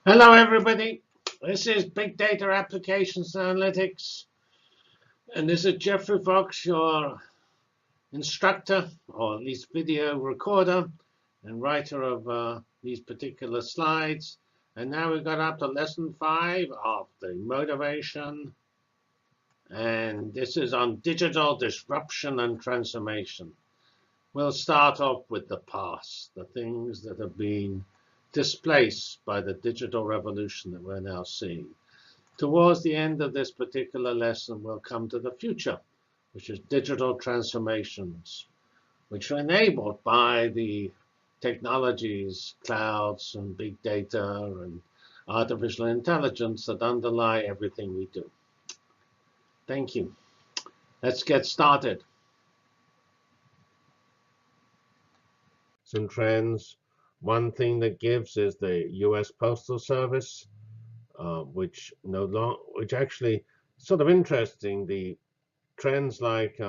Hello, everybody. This is Big Data Applications and Analytics, and this is Jeffrey Fox, your instructor, or at least video recorder, and writer of these particular slides. And now we've got up to lesson 5 of the motivation, and this is on digital disruption and transformation. We'll start off with the past, the things that have been displaced by the digital revolution that we're now seeing. Towards the end of this particular lesson, we'll come to the future, which is digital transformations, which are enabled by the technologies, clouds, and big data, and artificial intelligence that underlie everything we do. Thank you. Let's get started. Some trends. One thing that gives is the U.S. Postal Service, which actually sort of interesting. The trends like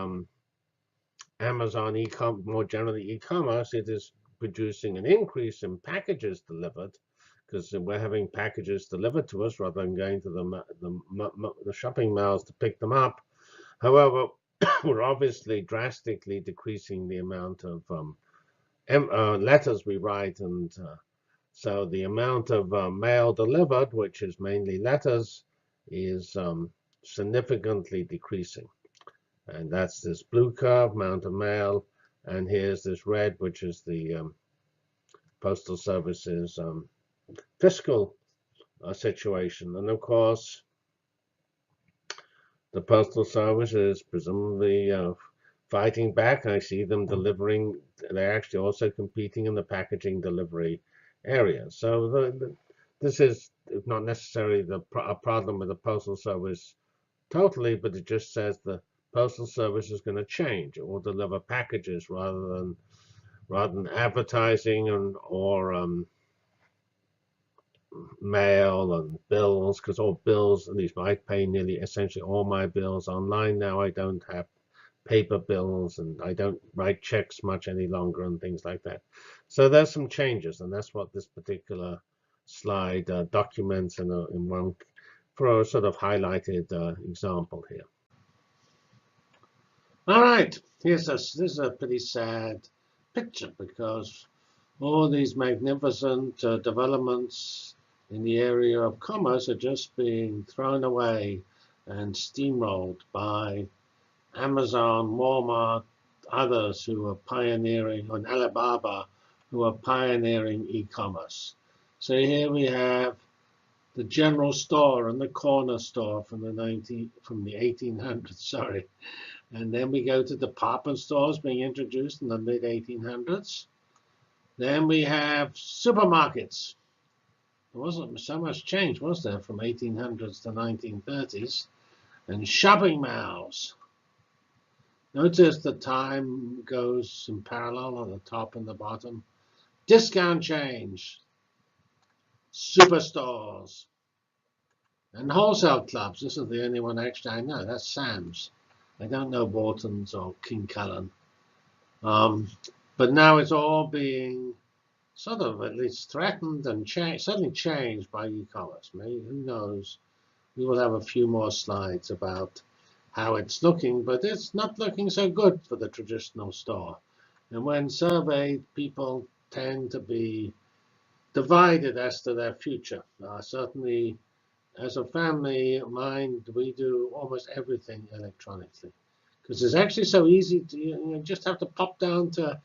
Amazon more generally e-commerce, it is producing an increase in packages delivered because we're having packages delivered to us rather than going to the shopping malls to pick them up. However, we're obviously drastically decreasing the amount of letters we write, and so the amount of mail delivered, which is mainly letters, is significantly decreasing. And that's this blue curve, amount of mail, and here's this red, which is the Postal Service's fiscal situation. And of course, the Postal Service is presumably fighting back. I see them delivering. They're actually also competing in the packaging delivery area. So this is not necessarily a problem with the Postal Service totally, but it just says the Postal Service is going to change. It will deliver packages rather than advertising or mail and bills, because all bills, at least I pay nearly essentially all my bills online now. I don't have paper bills, and I don't write checks much any longer and things like that. So there's some changes, and that's what this particular slide documents in one for a sort of highlighted example here. All right, this is a pretty sad picture because all these magnificent developments in the area of commerce are just being thrown away and steamrolled by Amazon, Walmart, others who are pioneering, and Alibaba, who are pioneering e-commerce. So here we have the general store and the corner store from the 1800s, sorry. And then we go to department stores being introduced in the mid 1800s. Then we have supermarkets. There wasn't so much change, was there, from 1800s to 1930s? And shopping malls. Notice the time goes in parallel on the top and the bottom. Discount change, superstores, and wholesale clubs. This is the only one actually I know. That's Sam's. I don't know Borton's or King Cullen. But now it's all being sort of at least threatened and certainly changed by e-commerce. Maybe, who knows? We will have a few more slides about how it's looking, but it's not looking so good for the traditional store. And when surveyed, people tend to be divided as to their future. Certainly, as a family of mine, we do almost everything electronically because it's actually so easy to you just have to pop down to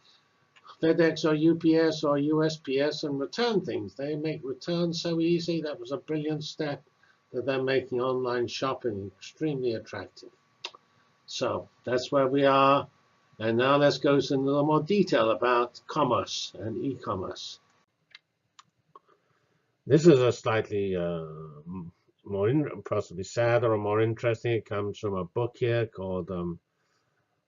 FedEx or UPS or USPS and return things. They make returns so easy. That was a brilliant step that they're making online shopping extremely attractive. So that's where we are. And now let's go into a little more detail about commerce and e-commerce. This is a slightly possibly sadder or more interesting. It comes from a book here called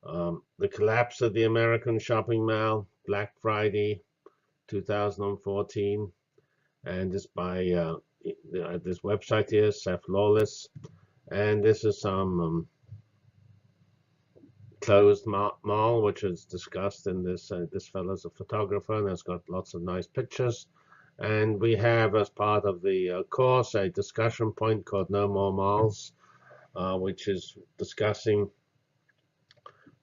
The Collapse of the American Shopping Mall, Black Friday, 2014. And it's by this website here, Seth Lawless. And this is some closed mall, which is discussed in this. This fellow's a photographer, and has got lots of nice pictures. And we have, as part of the course, a discussion point called No More Malls, which is discussing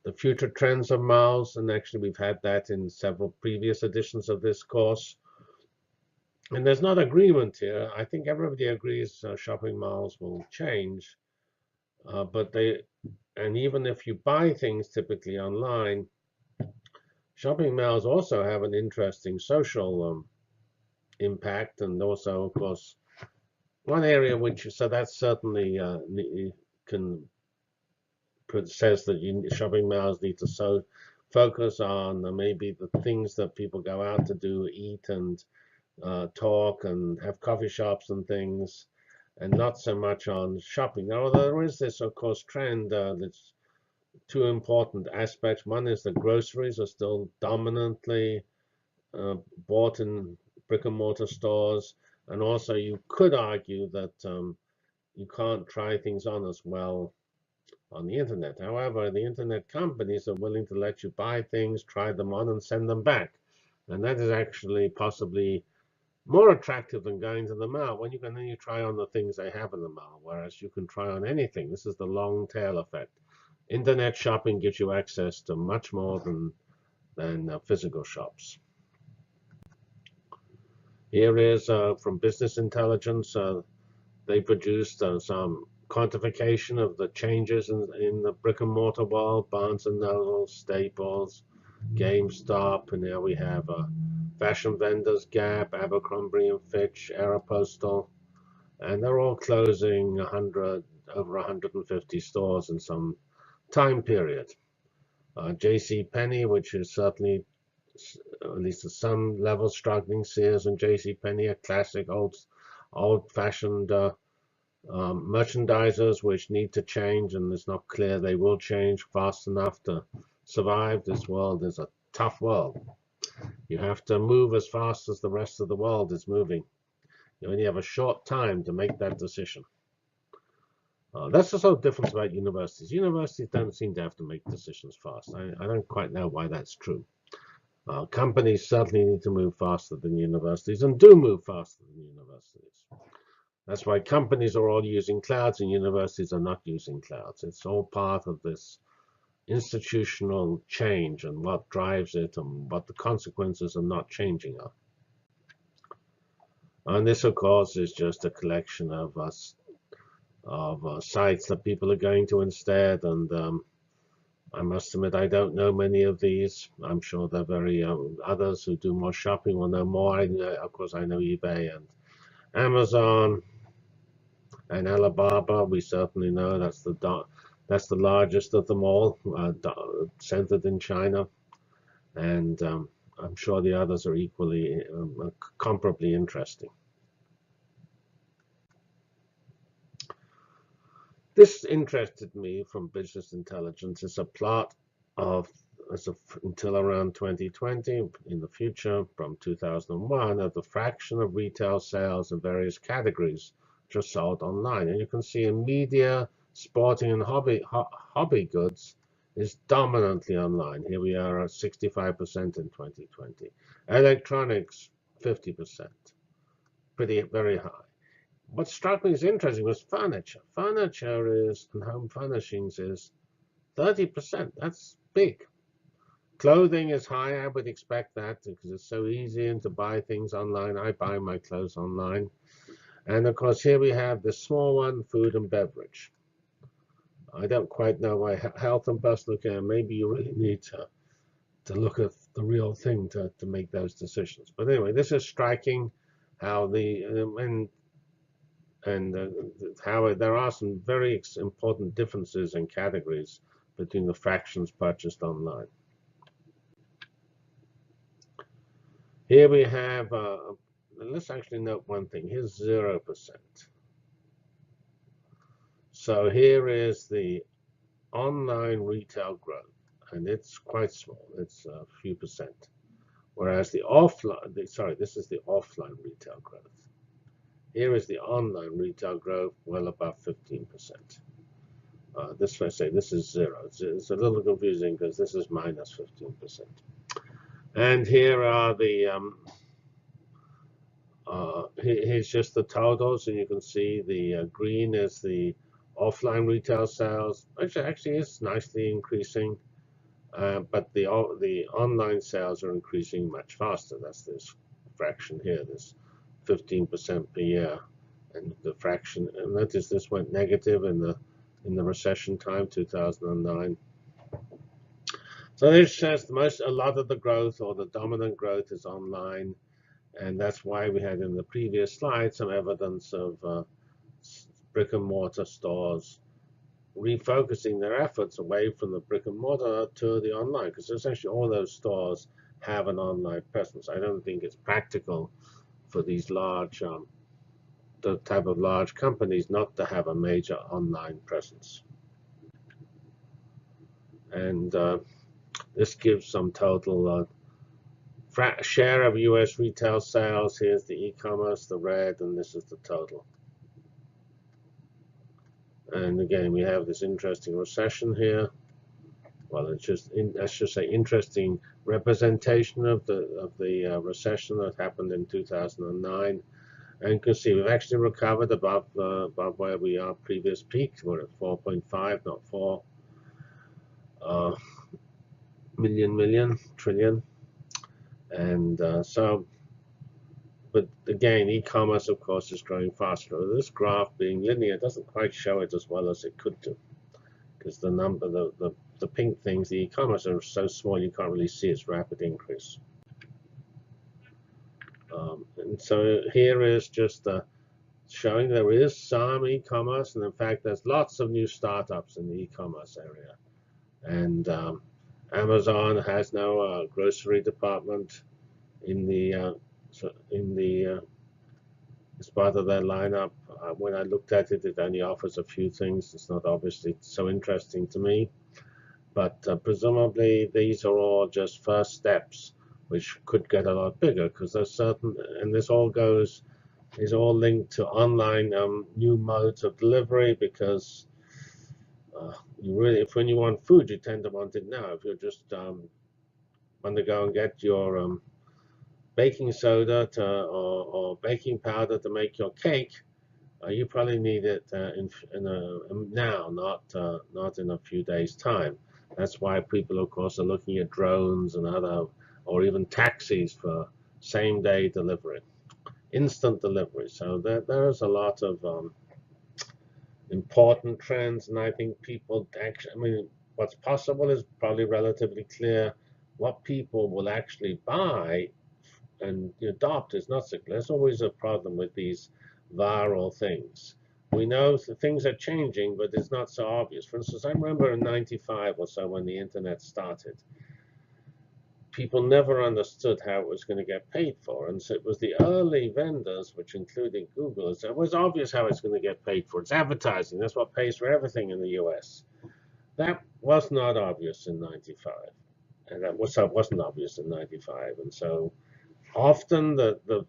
the future trends of malls. And actually, we've had that in several previous editions of this course. And there's not agreement here. I think everybody agrees shopping malls will change, but and even if you buy things typically online, shopping malls also have an interesting social impact, and also, of course, one area which, so that's certainly can says that shopping malls need to focus on maybe the things that people go out to do, eat and talk and have coffee shops and things, and not so much on shopping. Now, there is this, of course, trend that's two important aspects. One is that groceries are still dominantly bought in brick and mortar stores, and also you could argue that you can't try things on as well on the internet. However, the internet companies are willing to let you buy things, try them on, and send them back. And that is actually possibly more attractive than going to the mall, when you can only try on the things they have in the mall, whereas you can try on anything. This is the long tail effect. Internet shopping gives you access to much more than physical shops. Here is from Business Intelligence. They produced some quantification of the changes in the brick and mortar world: Barnes and Noble, Staples, GameStop, and now we have fashion vendors, Gap, Abercrombie and Fitch, Aeropostale, and they're all closing over 150 stores in some time period. JCPenney, which is certainly, at least at some level, struggling. Sears and JCPenney are classic old-fashioned merchandisers which need to change, and it's not clear they will change fast enough to survive. This world is a tough world. You have to move as fast as the rest of the world is moving. You only have a short time to make that decision. That's the sort of difference about universities. Universities don't seem to have to make decisions fast. I don't quite know why that's true. Companies certainly need to move faster than universities, and do move faster than universities. That's why companies are all using clouds and universities are not using clouds. It's all part of this institutional change, and what drives it and what the consequences of not changing are. And this, of course, is just a collection of sites that people are going to instead. And I must admit, I don't know many of these. I'm sure there are very others who do more shopping will know more. Of course, I know eBay and Amazon and Alibaba. We certainly know that's the largest of them all, centered in China. And I'm sure the others are equally, comparably interesting. This interested me from Business Intelligence. It's a plot of, until around 2020, in the future, from 2001, of the fraction of retail sales in various categories just sold online. And you can see in media, sporting, and hobby goods is dominantly online. Here we are at 65% in 2020. Electronics, 50%. Very high. What struck me as interesting was furniture. Furniture and home furnishings is 30%. That's big. Clothing is high. I would expect that because it's so easy to buy things online. I buy my clothes online. And of course, here we have the small one, food and beverage. I don't quite know why health and personal care. Maybe you really need to look at the real thing to make those decisions. But anyway, this is striking how how there are some very important differences in categories between the fractions purchased online. Here we have, let's actually note one thing. Here's 0%. So here is the online retail growth, and it's quite small. It's a few percent. Whereas the offline, this is the offline retail growth. Here is the online retail growth, well above 15%. This I say this is 0. It's a little confusing because this is minus 15%. And here are the here's just the totals, and you can see the green is the offline retail sales, which actually is nicely increasing, but the online sales are increasing much faster. That's this fraction here, this 15% per year, and the fraction. And notice this went negative in the recession time, 2009. So this says a lot of the growth, or the dominant growth, is online. And that's why we had in the previous slide some evidence of brick and mortar stores refocusing their efforts away from the brick and mortar to the online, because essentially all those stores have an online presence. I don't think it's practical for these large, the type of large companies, not to have a major online presence. And this gives some total share of US retail sales. Here's the e-commerce, the red, and this is the total. And again, we have this interesting recession here. Well, it's just, let's just say, interesting representation of the recession that happened in 2009. And you can see we've actually recovered above where we are previous peak. We're at 4.5, not 4 trillion. And but again, e-commerce, of course, is growing faster. This graph, being linear, doesn't quite show it as well as it could do, because the number, the pink things, the e-commerce, are so small you can't really see its rapid increase. And so here is just showing there is some e-commerce, and in fact, there's lots of new startups in the e-commerce area. And Amazon has now a grocery department in the as part of their lineup. When I looked at it, it only offers a few things. It's not obviously so interesting to me, but presumably these are all just first steps, which could get a lot bigger, because there's certain, and this all is all linked to online new modes of delivery, because you really, when you want food, you tend to want it now. If you're just want to go and get your baking soda or baking powder to make your cake, you probably need it now, not in a few days' time. That's why people, of course, are looking at drones and or even taxis for same-day delivery, instant delivery. So there is a lot of important trends, and I think people actually, I mean, what's possible is probably relatively clear. What people will actually buy and adopt is not so clear. There's always a problem with these viral things. We know things are changing, but it's not so obvious. For instance, I remember in '95 or so, when the internet started, people never understood how it was going to get paid for. And so it was the early vendors, which included Google, so it was obvious how it's going to get paid for. It's advertising. That's what pays for everything in the US. That was not obvious in '95. And that wasn't obvious in '95. And so often the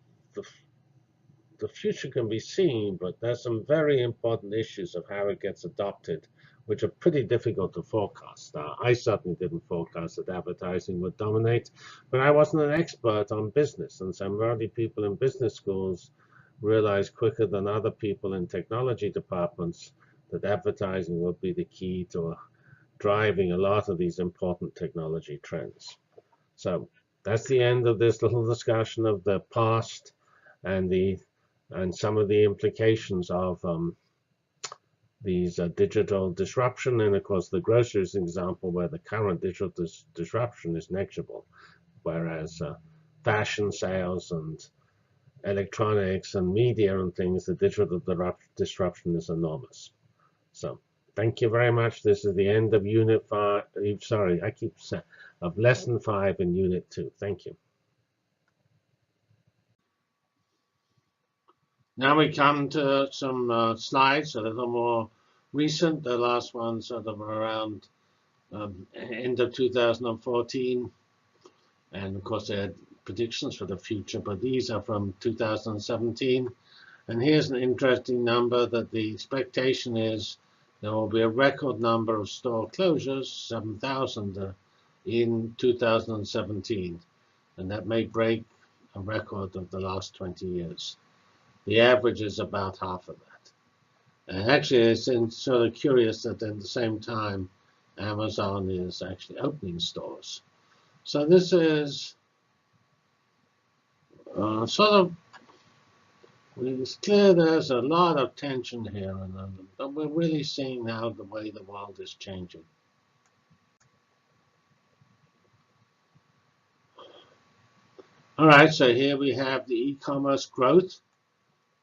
future can be seen, but there's some very important issues of how it gets adopted, which are pretty difficult to forecast. I certainly didn't forecast that advertising would dominate, but I wasn't an expert on business, and some early people in business schools realized quicker than other people in technology departments that advertising would be the key to driving a lot of these important technology trends. So that's the end of this little discussion of the past and some of the implications of these digital disruption. And of course, the grocery is an example where the current digital disruption is negligible, whereas fashion sales and electronics and media and things, the digital disruption is enormous. So thank you very much. This is the end of Unit 5. Sorry, I keep saying of Lesson 5 in Unit 2. Thank you. Now we come to some slides a little more recent. The last one sort of around end of 2014. And of course, they had predictions for the future, but these are from 2017. And here's an interesting number that the expectation is there will be a record number of store closures, 7,000 in 2017. And that may break a record of the last 20 years. the average is about half of that. And actually, it's sort of curious that at the same time, Amazon is actually opening stores. So this is sort of, it's clear there's a lot of tension here, and we're really seeing now the way the world is changing. All right, so here we have the e-commerce growth,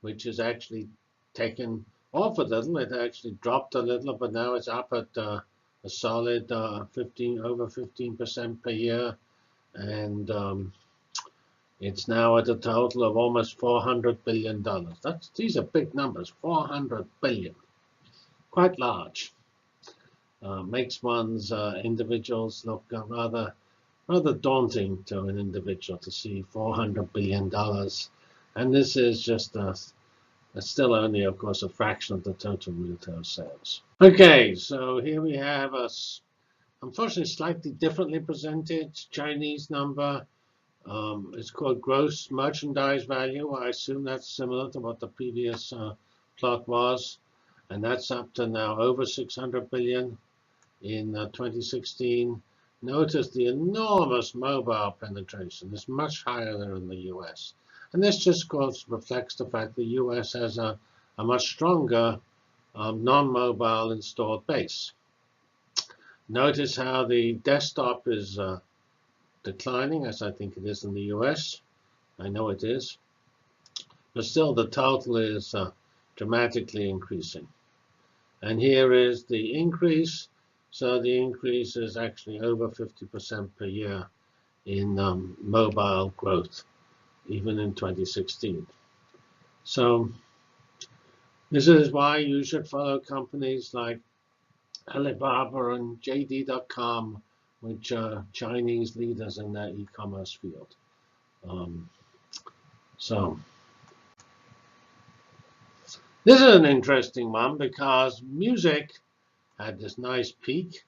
which is actually taken off a little. It actually dropped a little, but now it's up at a solid over 15% per year, and it's now at a total of almost $400 billion. These are big numbers, 400 billion, quite large. Makes one's individuals look rather daunting to an individual to see $400 billion. And this is just still only, of course, a fraction of the total retail sales. Okay, so here we have unfortunately, slightly differently presented Chinese number. It's called gross merchandise value. I assume that's similar to what the previous plot was. And that's up to now over 600 billion in 2016. Notice the enormous mobile penetration is much higher than in the US. And this just, of course, reflects the fact the US has a much stronger non-mobile installed base. Notice how the desktop is declining, as I think it is in the US. I know it is. But still, the total is dramatically increasing. And here is the increase. So the increase is actually over 50% per year in mobile growth, even in 2016. So this is why you should follow companies like Alibaba and JD.com, which are Chinese leaders in that e-commerce field. So this is an interesting one because music had this nice peak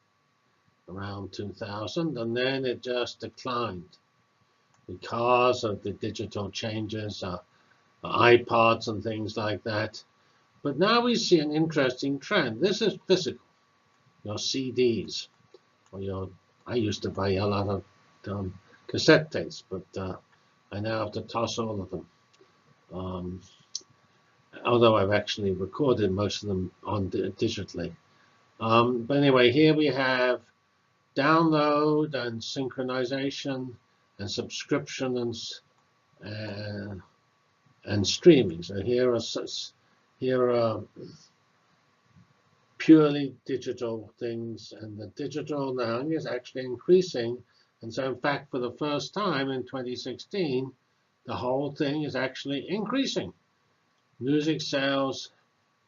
around 2000, and then it just declined because of the digital changes, iPods and things like that. But now we see an interesting trend. This is physical, your CDs, or I used to buy a lot of cassette tapes, but I now have to toss all of them. Although I've actually recorded most of them digitally. But anyway, here we have download and synchronization and subscription and streaming. So here are purely digital things, and the digital now is actually increasing. And so, in fact, for the first time in 2016, the whole thing is actually increasing. Music sales,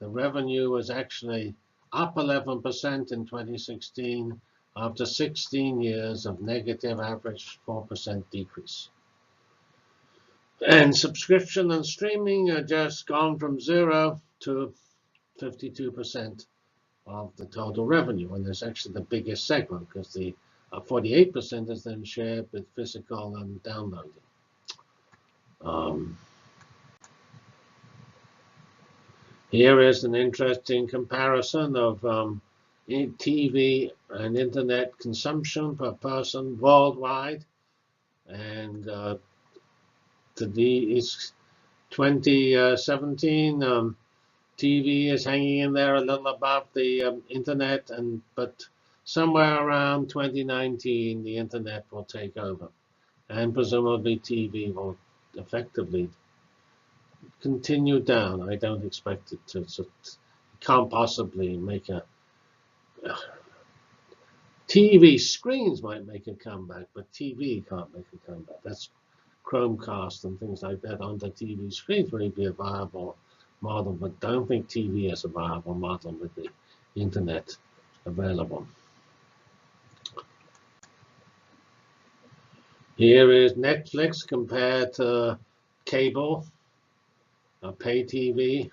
the revenue was actually up 11% in 2016 after 16 years of negative average 4% decrease. And subscription and streaming are just gone from 0 to 52% of the total revenue. And it's actually the biggest segment because the 48% is then shared with physical and downloading. Here is an interesting comparison of TV and internet consumption per person worldwide, and is 2017. TV is hanging in there a little above the internet, but somewhere around 2019, the internet will take over, and presumably TV will effectively continue down. I don't expect it to. So can't possibly make a. TV screens might make a comeback, but TV can't make a comeback. That's Chromecast and things like that on the TV screens may be a viable model, but don't think TV is a viable model with the internet available. Here is Netflix compared to cable, pay TV,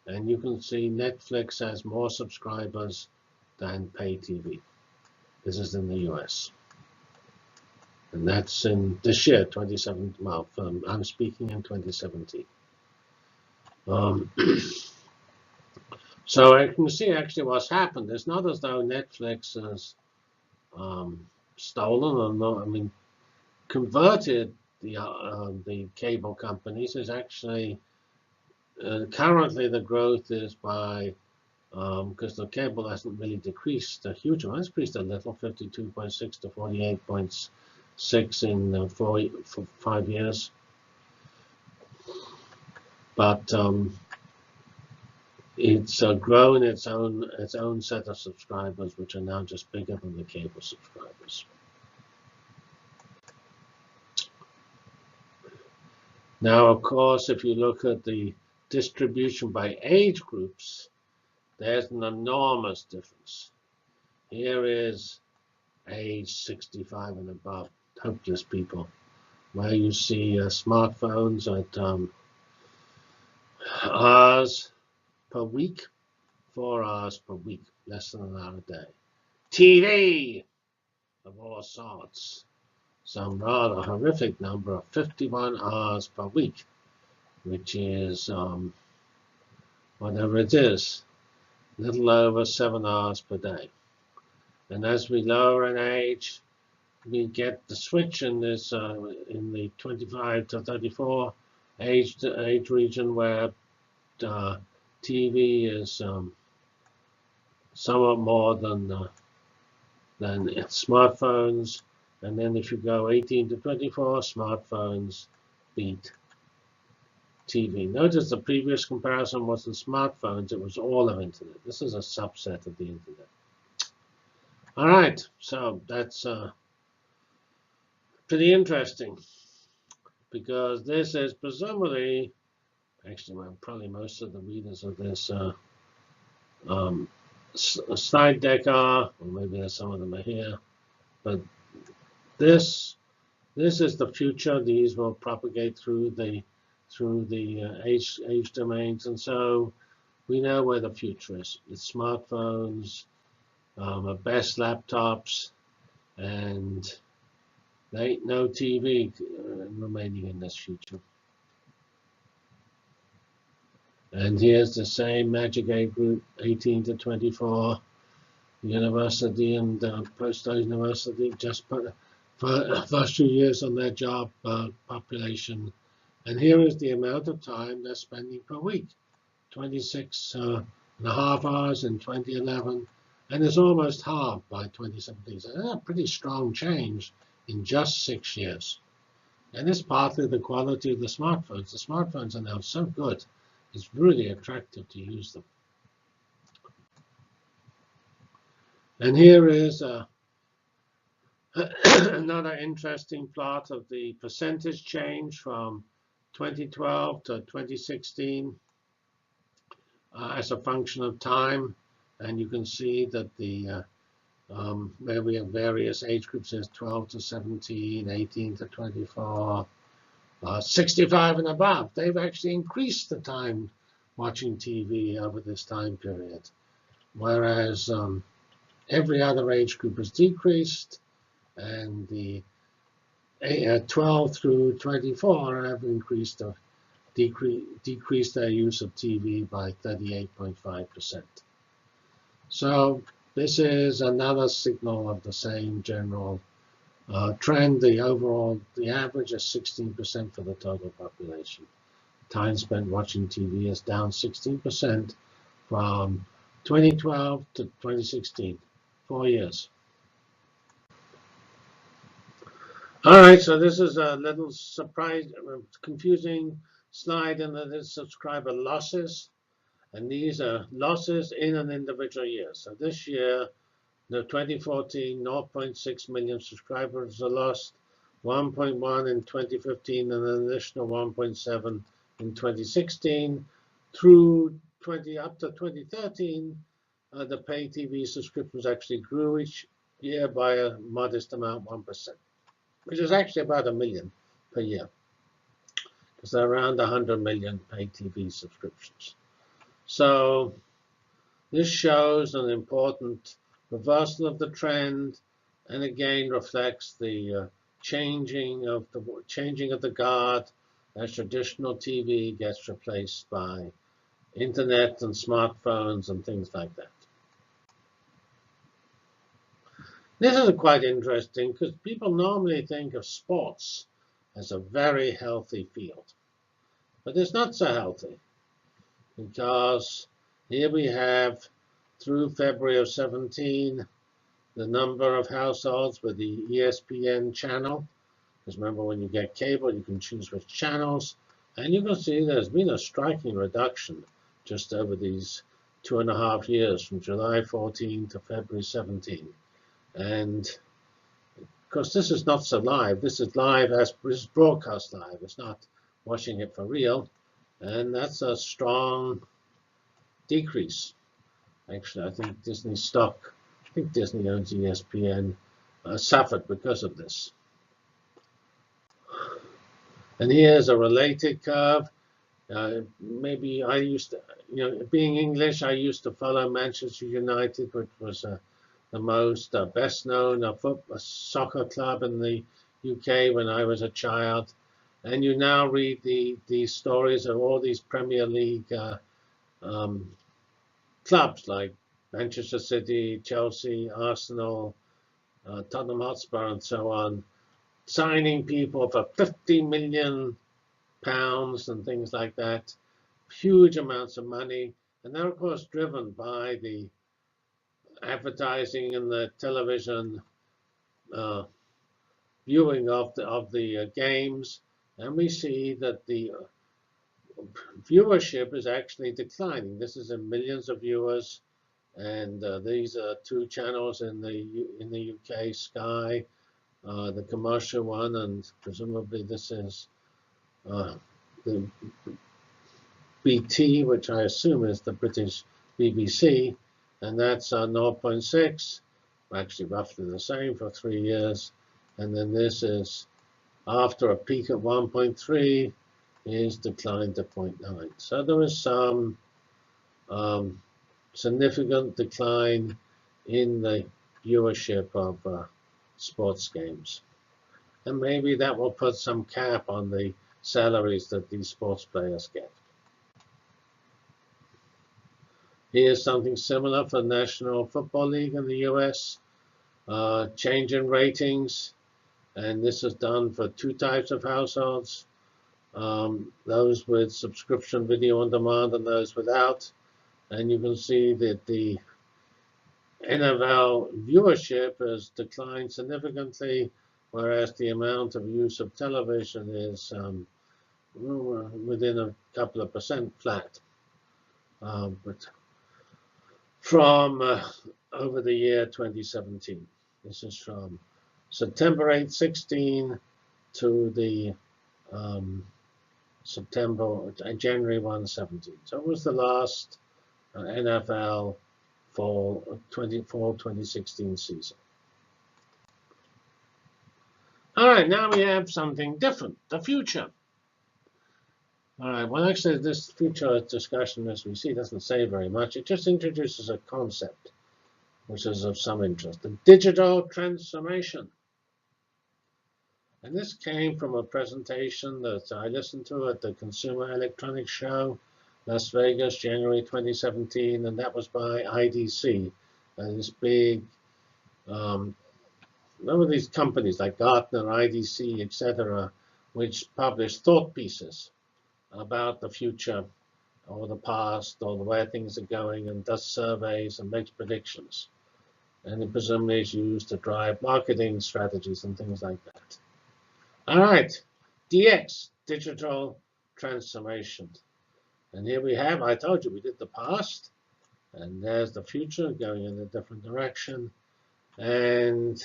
and you can see Netflix has more subscribers than pay TV. This is in the US. And that's in this year, 2017. Well, I'm speaking in 2017. Um, so I can see actually what's happened. It's not as though Netflix has stolen or not. I mean, converted the cable companies. Is actually currently the growth is by because the cable hasn't really decreased a huge amount. It's decreased a little, 52.6 to 48.6 in 5 years. But it's grown its own set of subscribers, which are now just bigger than the cable subscribers. Now, of course, if you look at the distribution by age groups, there's an enormous difference. Here is age 65 and above, hopeless people, where you see smartphones at hours per week, 4 hours per week, less than an hour a day. TV of all sorts, some rather horrific number of 51 hours per week, which is whatever it is, a little over 7 hours per day. And as we lower in age, we get the switch in this in the 25 to 34 age region, where TV is somewhat more than smartphones. And then if you go 18 to 24, smartphones beat TV. Notice the previous comparison wasn't smartphones, it was all of internet. This is a subset of the internet. All right, so that's pretty interesting, because this is presumably, actually, well, probably most of the readers of this slide deck are, or maybe there's some of them are here, but this is the future. These will propagate through the age domains, and so we know where the future is. It's smartphones, at best laptops, and there ain't no TV remaining in this future. And here's the same magic age group, 18 to 24, university and post-university, just put first few years on their job population. And here is the amount of time they're spending per week, 26 and a half hours in 2011, and it's almost halved by 2017. So that's a pretty strong change in just 6 years. And it's partly the quality of the smartphones. The smartphones are now so good, it's really attractive to use them. And here is another interesting plot of the percentage change from 2012 to 2016 as a function of time. And you can see that the where we have various age groups is 12 to 17, 18 to 24, 65 and above. They've actually increased the time watching TV over this time period, whereas every other age group has decreased, and the 12 through 24 have increased decreased their use of TV by 38.5%. So this is another signal of the same general trend. The average is 16% for the total population. Time spent watching TV is down 16% from 2012 to 2016, 4 years. All right, so this is a little confusing slide, and that is subscriber losses. And these are losses in an individual year. So this year, the 2014, 0.6 million subscribers are lost, 1.1 in 2015, and an additional 1.7 in 2016. Through up to 2013, the pay TV subscriptions actually grew each year by a modest amount, 1%, which is actually about 1 million per year, because there are around 100 million pay TV subscriptions. So this shows an important reversal of the trend, and again reflects the changing of the guard as traditional TV gets replaced by internet and smartphones and things like that. This is quite interesting because people normally think of sports as a very healthy field, but it's not so healthy because here we have, through February of 17, the number of households with the ESPN channel. Because remember, when you get cable, you can choose which channels. And you can see there's been a striking reduction just over these 2.5 years, from July 14 to February 17. And of course, this is not so live. This is live as this is broadcast live. It's not watching it for real. And that's a strong decrease. Actually, I think Disney stock, I think Disney owns ESPN, suffered because of this. And here's a related curve. Maybe I used to, being English, I used to follow Manchester United, which was the most best known soccer club in the UK when I was a child. And you now read the stories of all these Premier League clubs like Manchester City, Chelsea, Arsenal, Tottenham Hotspur, and so on, signing people for £50 million and things like that, huge amounts of money, and they're of course driven by the advertising and the television viewing of the games, and we see that the viewership is actually declining. This is in millions of viewers, and these are two channels in the UK: Sky, the commercial one, and presumably this is the BT, which I assume is the British BBC, and that's 0.6, actually roughly the same for 3 years. And then this is, after a peak at 1.3, is declined to 0.9. So there is some significant decline in the viewership of sports games. And maybe that will put some cap on the salaries that these sports players get. Here's something similar for the National Football League in the US. Change in ratings, and this is done for two types of households, those with subscription video on demand and those without. And you can see that the NFL viewership has declined significantly, whereas the amount of use of television is within a couple of percent flat. But from over the year 2017. This is from September 8, 16 to the January 1, 17. So it was the last NFL fall 2016 season. All right, now we have something different, the future. All right, well, actually, this future discussion, as we see, doesn't say very much. It just introduces a concept, which is of some interest, the digital transformation. And this came from a presentation that I listened to at the Consumer Electronics Show, Las Vegas, January 2017, and that was by IDC. And this big, remember these companies like Gartner, IDC, etc., which publish thought pieces about the future or the past or where things are going, and does surveys and makes predictions. And it presumably is used to drive marketing strategies and things like that. All right, DX, digital transformation. And here we have, I told you, we did the past, and there's the future going in a different direction. And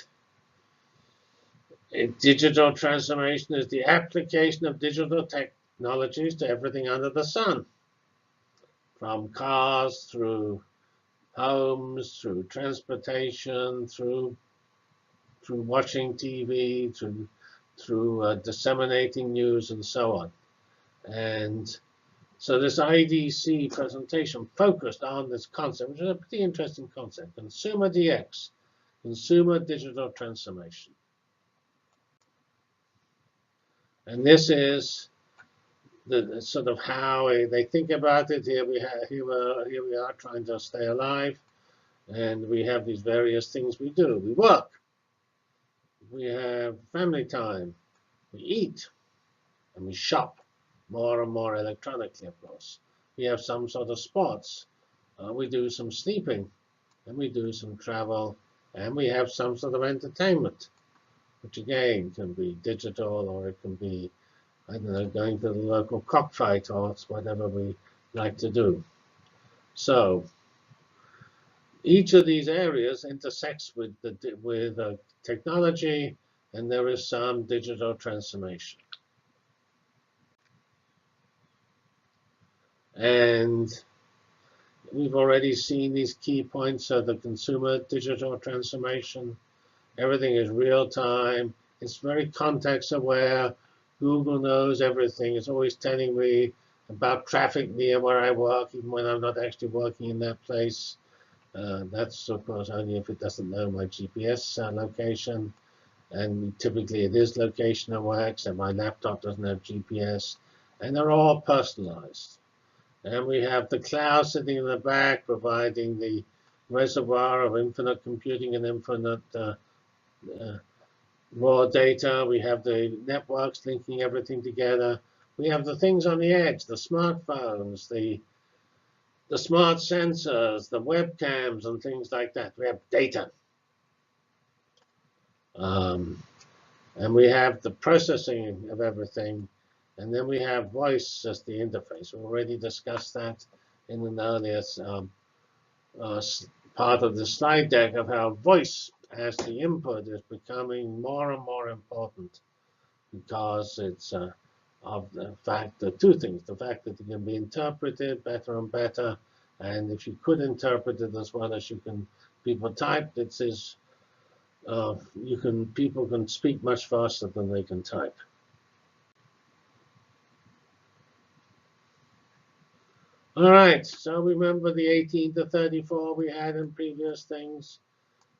digital transformation is the application of digital technologies to everything under the sun, from cars through homes, through transportation, through watching TV, through disseminating news, and so on. And so this IDC presentation focused on this concept, which is a pretty interesting concept, consumer DX, consumer digital transformation. And this is the sort of how they think about it. Here we are trying to stay alive, and we have these various things we do. We work, we have family time, we eat, and we shop more and more electronically, of course. We have some sort of sports. We do some sleeping, and we do some travel, and we have some sort of entertainment, which again can be digital, or it can be, I don't know, going to the local cockfight, or it's whatever we like to do. So each of these areas intersects with technology, and there is some digital transformation. And we've already seen these key points of the consumer digital transformation. Everything is real time. It's very context aware. Google knows everything. It's always telling me about traffic near where I work, even when I'm not actually working in that place. That's, of course, only if it doesn't know my GPS location. And typically it is location aware, except my laptop doesn't have GPS. And they're all personalized. And we have the cloud sitting in the back, providing the reservoir of infinite computing and infinite raw data. We have the networks linking everything together. We have the things on the edge, the smartphones, the smart sensors, the webcams, and things like that. We have data. And we have the processing of everything. And then we have voice as the interface. We already discussed that in an earlier part of the slide deck of how voice as the input is becoming more and more important, because it's of the fact that two things: the fact that it can be interpreted better and better, and if you could interpret it as well as you can people type, it is people can speak much faster than they can type. All right, so remember the 18 to 34 we had in previous things?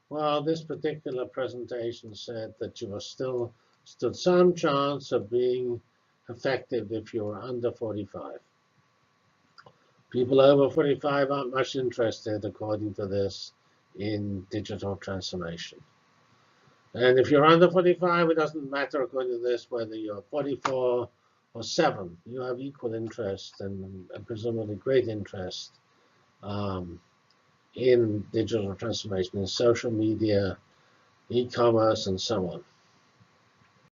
Well, this particular presentation said that you are still stood some chance of being effective if you're under 45. People over 45 aren't much interested, according to this, in digital transformation. And if you're under 45, it doesn't matter, according to this, whether you're 44 or 7. You have equal interest and presumably great interest in digital transformation, in social media, e-commerce, and so on.